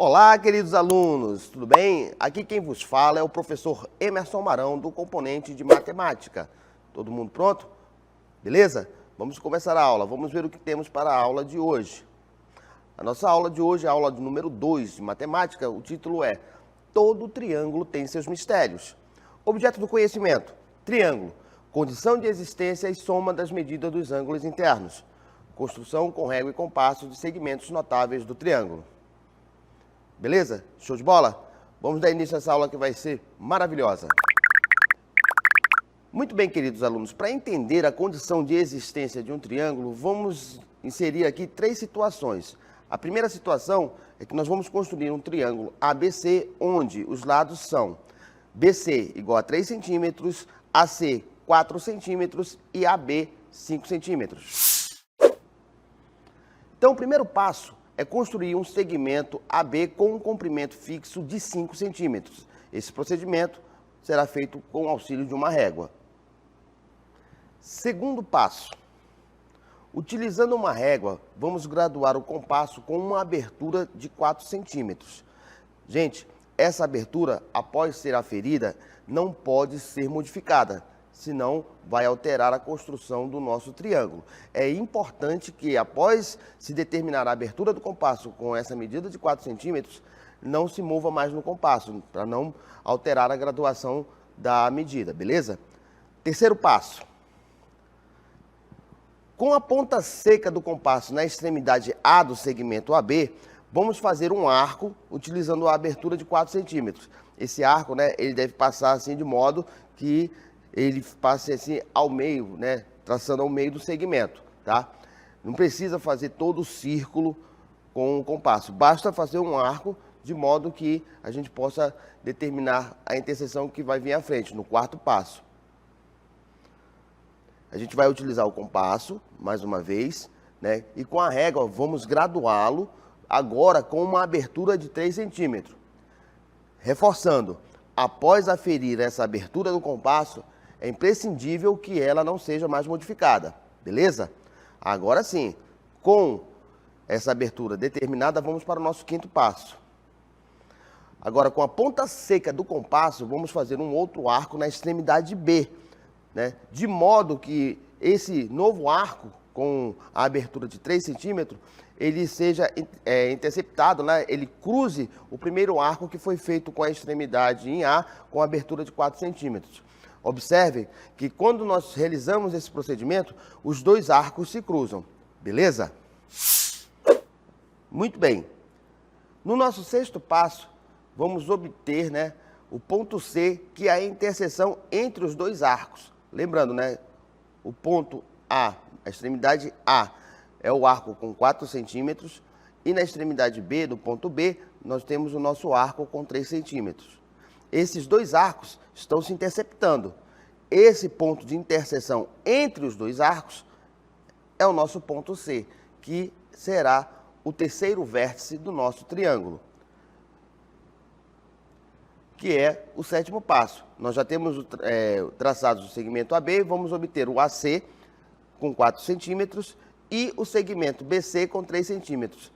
Olá, queridos alunos, tudo bem? Aqui quem vos fala é o professor Emerson Marão, do componente de matemática. Todo mundo pronto? Beleza? Vamos começar a aula. Vamos ver o que temos para a aula de hoje. A nossa aula de hoje é a aula de número 2 de matemática. O título é Todo triângulo tem seus mistérios. Objeto do conhecimento: triângulo. Condição de existência e soma das medidas dos ângulos internos. Construção com régua e compasso de segmentos notáveis do triângulo. Beleza? Show de bola? Vamos dar início a essa aula que vai ser maravilhosa. Muito bem, queridos alunos, para entender a condição de existência de um triângulo, vamos inserir aqui 3 situações. A primeira situação é que nós vamos construir um triângulo ABC, onde os lados são BC igual a 3 centímetros, AC 4 centímetros e AB 5 centímetros. Então, o primeiro passo é construir um segmento AB com um comprimento fixo de 5 centímetros. Esse procedimento será feito com o auxílio de uma régua. Segundo passo. Utilizando uma régua, vamos graduar o compasso com uma abertura de 4 centímetros. Gente, essa abertura, após ser aferida, não pode ser modificada, senão vai alterar a construção do nosso triângulo. É importante que, após se determinar a abertura do compasso com essa medida de 4 centímetros, não se mova mais no compasso, para não alterar a graduação da medida, beleza? Terceiro passo. Com a ponta seca do compasso na extremidade A do segmento AB, vamos fazer um arco utilizando a abertura de 4 centímetros. Esse arco, ele deve passar assim de modo que ele passe assim ao meio, traçando ao meio do segmento, tá? Não precisa fazer todo o círculo com o compasso, basta fazer um arco de modo que a gente possa determinar a interseção que vai vir à frente, no quarto passo. A gente vai utilizar o compasso, mais uma vez, e com a régua vamos graduá-lo agora com uma abertura de 3 centímetros. Reforçando, após aferir essa abertura do compasso, é imprescindível que ela não seja mais modificada, beleza? Agora sim, com essa abertura determinada, vamos para o nosso quinto passo. Agora, com a ponta seca do compasso, vamos fazer um outro arco na extremidade B, de modo que esse novo arco, com a abertura de 3 centímetros, ele seja interceptado, ele cruze o primeiro arco que foi feito com a extremidade em A, com a abertura de 4 centímetros. Observe que quando nós realizamos esse procedimento, os dois arcos se cruzam, beleza? Muito bem. No nosso sexto passo, vamos obter o ponto C, que é a interseção entre os dois arcos. Lembrando, o ponto A, a extremidade A, é o arco com 4 centímetros, e na extremidade B, do ponto B, nós temos o nosso arco com 3 centímetros. Esses dois arcos estão se interceptando. Esse ponto de interseção entre os dois arcos é o nosso ponto C, que será o terceiro vértice do nosso triângulo, que é o sétimo passo. Nós já temos traçados o segmento AB, vamos obter o AC com 4 centímetros e o segmento BC com 3 centímetros.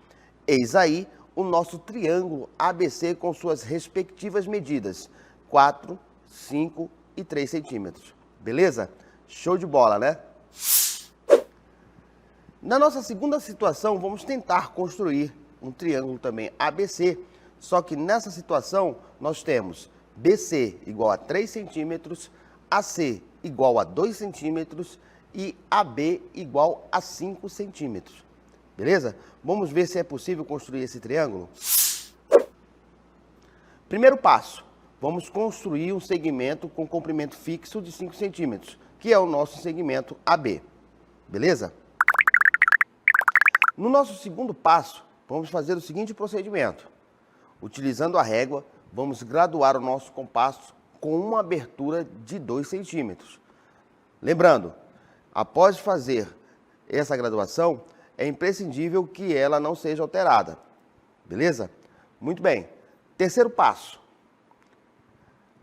Eis aí o nosso triângulo ABC com suas respectivas medidas, 4, 5 e 3 centímetros. Beleza? Show de bola, Na nossa segunda situação, vamos tentar construir um triângulo também ABC, só que nessa situação nós temos BC igual a 3 centímetros, AC igual a 2 centímetros e AB igual a 5 centímetros. Beleza? Vamos ver se é possível construir esse triângulo? Primeiro passo, vamos construir um segmento com comprimento fixo de 5 centímetros, que é o nosso segmento AB. Beleza? No nosso segundo passo, vamos fazer o seguinte procedimento. Utilizando a régua, vamos graduar o nosso compasso com uma abertura de 2 centímetros. Lembrando, após fazer essa graduação, é imprescindível que ela não seja alterada. Beleza? Muito bem. Terceiro passo.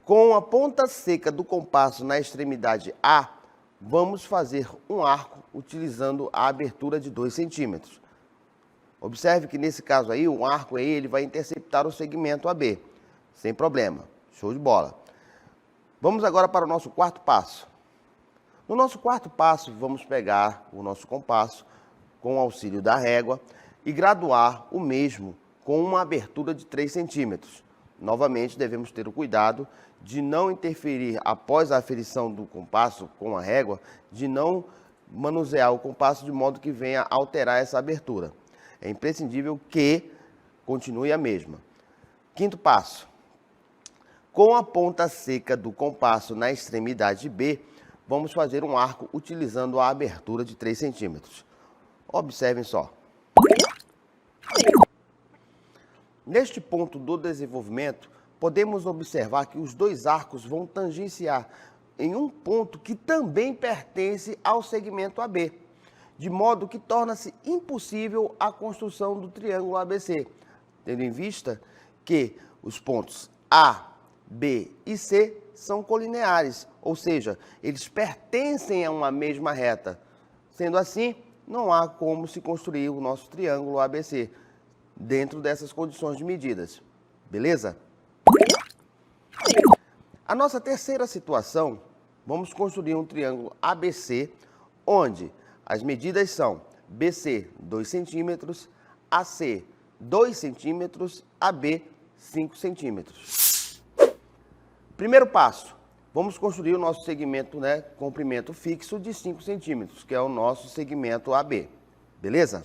Com a ponta seca do compasso na extremidade A, vamos fazer um arco utilizando a abertura de 2 centímetros. Observe que nesse caso aí, o arco aí, ele vai interceptar o segmento AB, sem problema. Show de bola. Vamos agora para o nosso quarto passo. No nosso quarto passo, vamos pegar o nosso compasso com o auxílio da régua e graduar o mesmo com uma abertura de 3 centímetros. Novamente, devemos ter o cuidado de não interferir após a aferição do compasso com a régua, de não manusear o compasso de modo que venha a alterar essa abertura. É imprescindível que continue a mesma. Quinto passo. Com a ponta seca do compasso na extremidade B, vamos fazer um arco utilizando a abertura de 3 centímetros. Observem só. Neste ponto do desenvolvimento, podemos observar que os dois arcos vão tangenciar em um ponto que também pertence ao segmento AB, de modo que torna-se impossível a construção do triângulo ABC, tendo em vista que os pontos A, B e C são colineares, ou seja, eles pertencem a uma mesma reta. Sendo assim, não há como se construir o nosso triângulo ABC dentro dessas condições de medidas. Beleza? A nossa terceira situação, vamos construir um triângulo ABC, onde as medidas são BC 2 centímetros, AC 2 centímetros, AB 5 centímetros. Primeiro passo, vamos construir o nosso segmento, comprimento fixo de 5 centímetros, que é o nosso segmento AB. Beleza?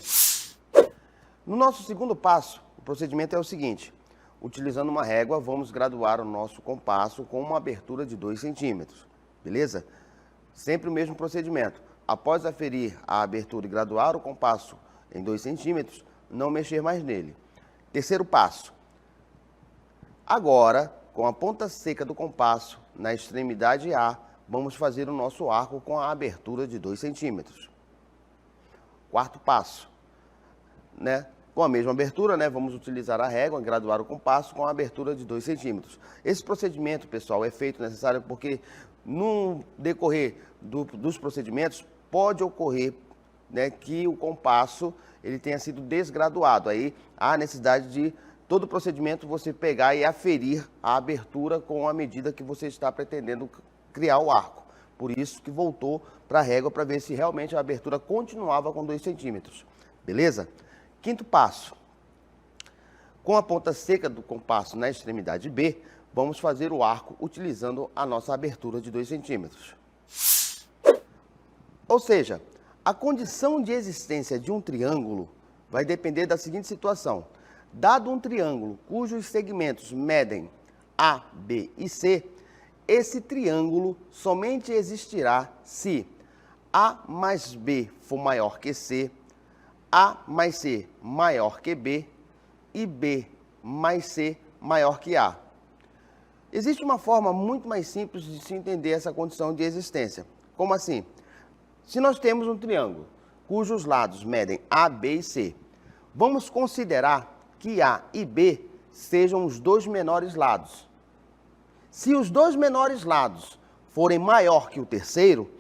No nosso segundo passo, o procedimento é o seguinte. Utilizando uma régua, vamos graduar o nosso compasso com uma abertura de 2 centímetros. Beleza? Sempre o mesmo procedimento. Após aferir a abertura e graduar o compasso em 2 centímetros, não mexer mais nele. Terceiro passo. Agora, com a ponta seca do compasso na extremidade A, vamos fazer o nosso arco com a abertura de 2 centímetros. Quarto passo. Com a mesma abertura, vamos utilizar a régua e graduar o compasso com a abertura de 2 centímetros. Esse procedimento, pessoal, é feito necessário porque no decorrer dos procedimentos pode ocorrer que o compasso ele tenha sido desgraduado. Aí há necessidade de todo procedimento você pegar e aferir a abertura com a medida que você está pretendendo criar o arco. Por isso que voltou para a régua para ver se realmente a abertura continuava com 2 centímetros. Beleza? Quinto passo. Com a ponta seca do compasso na extremidade B, vamos fazer o arco utilizando a nossa abertura de 2 centímetros. Ou seja, a condição de existência de um triângulo vai depender da seguinte situação. Dado um triângulo cujos segmentos medem A, B e C, esse triângulo somente existirá se A mais B for maior que C, A mais C maior que B e B mais C maior que A. Existe uma forma muito mais simples de se entender essa condição de existência. Como assim? Se nós temos um triângulo cujos lados medem A, B e C, vamos considerar que A e B sejam os dois menores lados. Se os dois menores lados forem maior que o terceiro,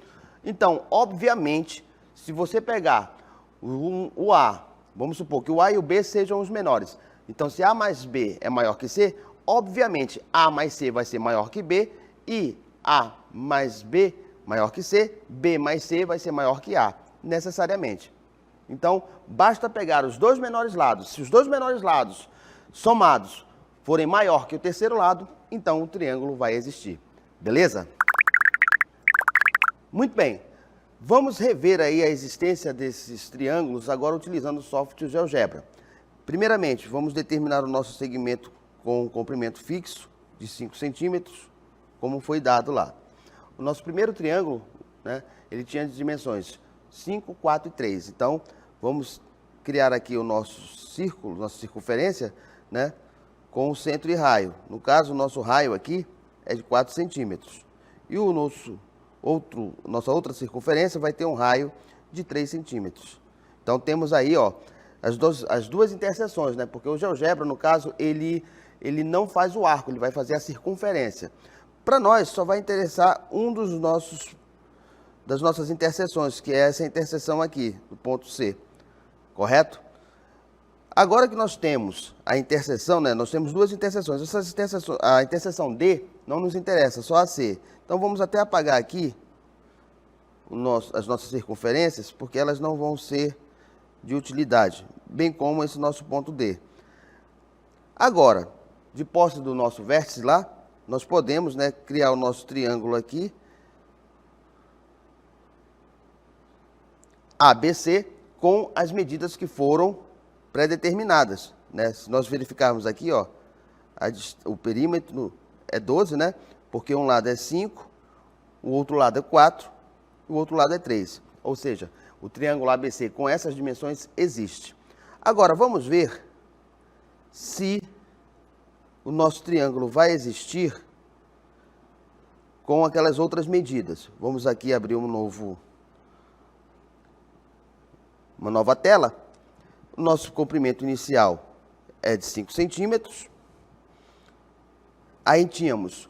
então, obviamente, se você pegar o A, vamos supor que o A e o B sejam os menores. Então, se A mais B é maior que C, obviamente, A mais C vai ser maior que B e A mais B maior que C, B mais C vai ser maior que A, necessariamente. Então, basta pegar os dois menores lados. Se os dois menores lados somados forem maior que o terceiro lado, então o triângulo vai existir. Beleza? Muito bem. Vamos rever aí a existência desses triângulos agora utilizando o software GeoGebra. Primeiramente, vamos determinar o nosso segmento com um comprimento fixo de 5 centímetros, como foi dado lá. O nosso primeiro triângulo, ele tinha dimensões 5, 4 e 3. Então, vamos criar aqui o nosso círculo, nossa circunferência, com o centro e raio. No caso, o nosso raio aqui é de 4 centímetros. E o nossa outra circunferência vai ter um raio de 3 centímetros. Então, temos aí as duas interseções, porque o GeoGebra, no caso, ele não faz o arco, ele vai fazer a circunferência. Para nós, só vai interessar das nossas interseções, que é essa interseção aqui, do ponto C. Correto? Agora que nós temos a interseção, né? Nós temos duas interseções. A interseção D não nos interessa, só a C. Então vamos até apagar aqui as nossas circunferências, porque elas não vão ser de utilidade, bem como esse nosso ponto D. Agora, de posse do nosso vértice lá, nós podemos, né, criar o nosso triângulo aqui, ABC, com as medidas que foram pré-determinadas, né? Se nós verificarmos aqui, ó, o perímetro é 12, né? Porque um lado é 5, o outro lado é 4, o outro lado é 3. Ou seja, o triângulo ABC com essas dimensões existe. Agora, vamos ver se o nosso triângulo vai existir com aquelas outras medidas. Vamos aqui abrir uma nova tela. O nosso comprimento inicial é de 5 centímetros. Aí tínhamos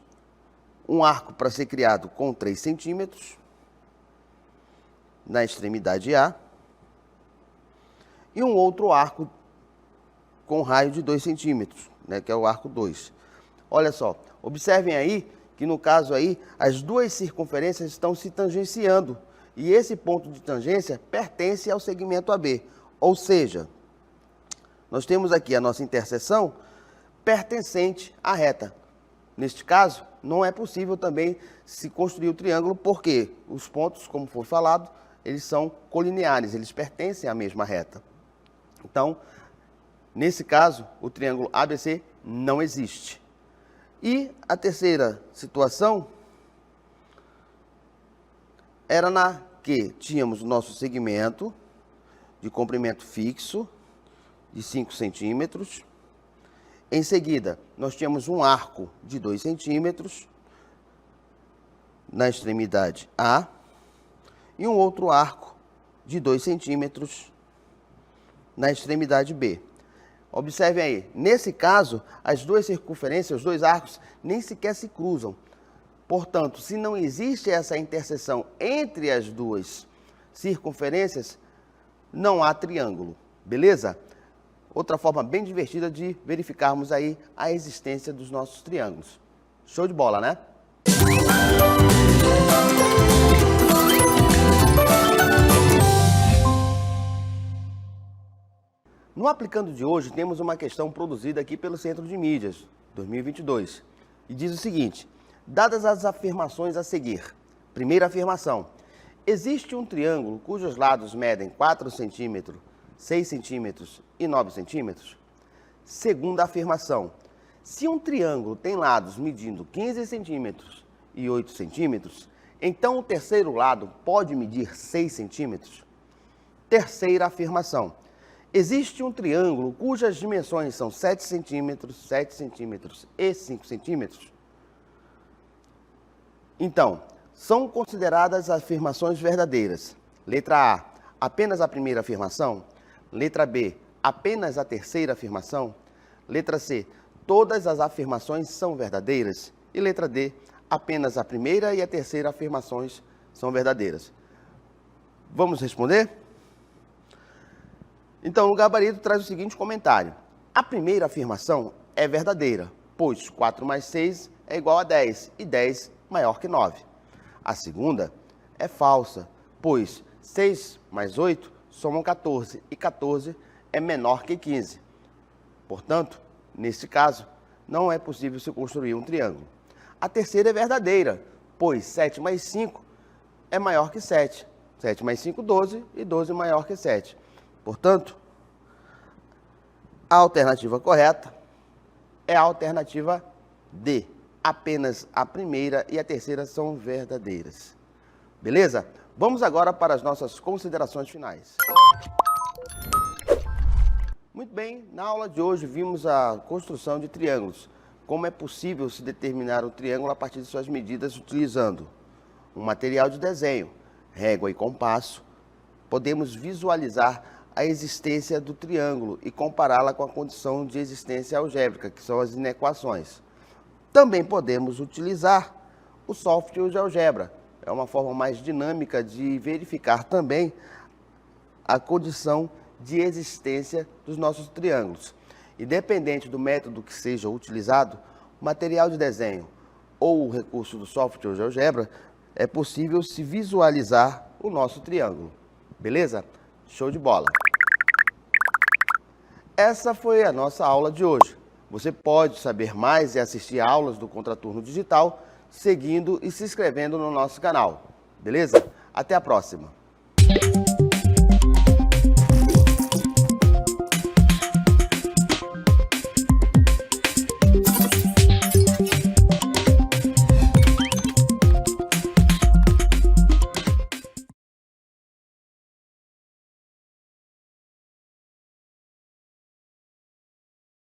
um arco para ser criado com 3 centímetros na extremidade A e um outro arco com raio de 2 centímetros, né, que é o arco 2. Olha só, observem aí que no caso aí as duas circunferências estão se tangenciando e esse ponto de tangência pertence ao segmento AB, ou seja, nós temos aqui a nossa interseção pertencente à reta. Neste caso, não é possível também se construir o triângulo porque os pontos, como foi falado, eles são colineares, eles pertencem à mesma reta. Então, nesse caso, o triângulo ABC não existe. E a terceira situação era na que tínhamos o nosso segmento de comprimento fixo de 5 centímetros. Em seguida, nós tínhamos um arco de 2 centímetros na extremidade A e um outro arco de 2 centímetros na extremidade B. Observem aí, nesse caso, as duas circunferências, os dois arcos, nem sequer se cruzam. Portanto, se não existe essa interseção entre as duas circunferências, não há triângulo, beleza? Outra forma bem divertida de verificarmos aí a existência dos nossos triângulos. Show de bola, né? No Aplicando de hoje, temos uma questão produzida aqui pelo Centro de Mídias, 2022, e diz o seguinte: dadas as afirmações a seguir. Primeira afirmação: existe um triângulo cujos lados medem 4 centímetros, 6 centímetros e 9 centímetros? Segunda afirmação: se um triângulo tem lados medindo 15 centímetros e 8 centímetros, então o terceiro lado pode medir 6 centímetros? Terceira afirmação: existe um triângulo cujas dimensões são 7 centímetros, 7 centímetros e 5 centímetros? Então, são consideradas afirmações verdadeiras. Letra A, apenas a primeira afirmação. Letra B, apenas a terceira afirmação. Letra C, todas as afirmações são verdadeiras. E letra D, apenas a primeira e a terceira afirmações são verdadeiras. Vamos responder? Então, o gabarito traz o seguinte comentário: a primeira afirmação é verdadeira, pois 4 mais 6 é igual a 10 e 10 maior que 9. A segunda é falsa, pois 6 mais 8 somam 14 e 14 é menor que 15. Portanto, neste caso, não é possível se construir um triângulo. A terceira é verdadeira, pois 7 mais 5 é maior que 7. 7 mais 5, 12 e 12 é maior que 7. Portanto, a alternativa correta é a alternativa D. Apenas a primeira e a terceira são verdadeiras. Beleza? Vamos agora para as nossas considerações finais. Muito bem, na aula de hoje vimos a construção de triângulos. Como é possível se determinar o triângulo a partir de suas medidas utilizando um material de desenho, régua e compasso. Podemos visualizar a existência do triângulo e compará-la com a condição de existência algébrica, que são as inequações. Também podemos utilizar o software de GeoGebra. É uma forma mais dinâmica de verificar também a condição de existência dos nossos triângulos. Independente do método que seja utilizado, o material de desenho ou o recurso do software GeoGebra, é possível se visualizar o nosso triângulo. Beleza? Show de bola! Essa foi a nossa aula de hoje. Você pode saber mais e assistir aulas do Contraturno Digital seguindo e se inscrevendo no nosso canal. Beleza? Até a próxima!